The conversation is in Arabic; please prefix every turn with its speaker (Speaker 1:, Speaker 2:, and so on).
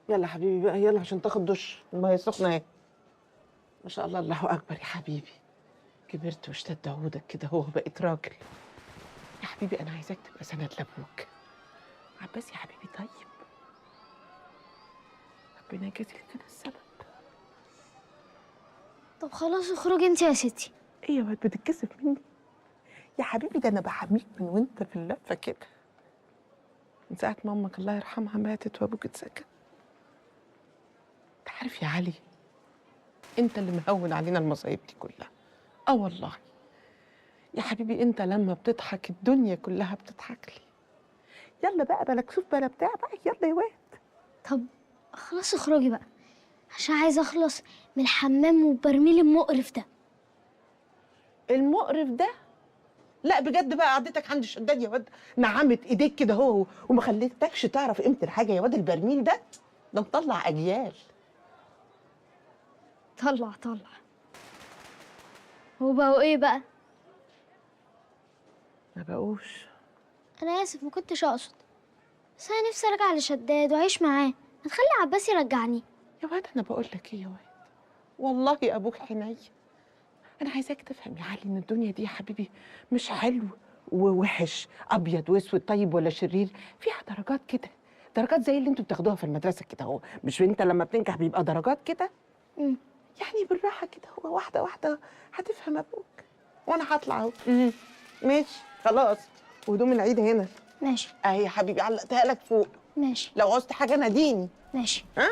Speaker 1: يلا حبيبي بقى، يلا عشان تاخد دش.
Speaker 2: الميه سخنه اهي.
Speaker 1: ما شاء الله، الله اكبر يا حبيبي. كبرت واشتد عودك كده، هو بقيت راجل. يا حبيبي انا عايزاك تبقى سند لابوك. عباس يا حبيبي طيب، ربنا يجازي لك انا السبب.
Speaker 3: طب خلاص اخرجي انت يا ستي.
Speaker 1: ايه يا واد بتتكسف مني؟ يا حبيبي ده انا بحميك من وانت في اللفه كده، من ساعه ما امك الله يرحمها ماتت وابوك اتسكن. انت عارف يا علي، انت اللي مهون علينا المصايب دي كلها. اه والله يا حبيبي، انت لما بتضحك الدنيا كلها بتضحك لي. يلا بقى بلا كسوف بلا بتاع بقى، يلا يا واد.
Speaker 3: طب خلاص اخرجي بقى، عشان عايزه اخلص من الحمام والبرميل المقرف ده.
Speaker 1: المقرف ده؟ لا بجد بقى، قعدتك عند الشداد يا واد نعمت ايديك كده هو وما خليتكش تعرف قيمه الحاجه يا واد. البرميل ده مطلع اجيال.
Speaker 3: طلع هو بقوا ايه بقى؟
Speaker 1: ما بقوش.
Speaker 3: انا اسف، ما كنتش اقصد، بس انا نفسي ارجع لشداد واعيش معاه. ما تخلي عباس يرجعني.
Speaker 1: يا واد انا بقول لك ايه يا واد، والله ابوك حنين. انا عايزاك تفهم يا علي ان الدنيا دي يا حبيبي مش حلو ووحش، ابيض واسود، طيب ولا شرير. فيها درجات كده، درجات زي اللي انتوا بتاخدوها في المدرسه كده اهو. مش انت لما بتنجح بيبقى درجات كده؟ يعني بالراحه كده، هو واحده واحده هتفهم ابوك. وانا هطلع اهو. ماشي خلاص. وهدوم العيد هنا
Speaker 3: ماشي.
Speaker 1: اهي يا حبيبي، علقتها لك فوق.
Speaker 3: ماشي.
Speaker 1: لو عوزت حاجه ناديني.
Speaker 3: ماشي.
Speaker 1: ها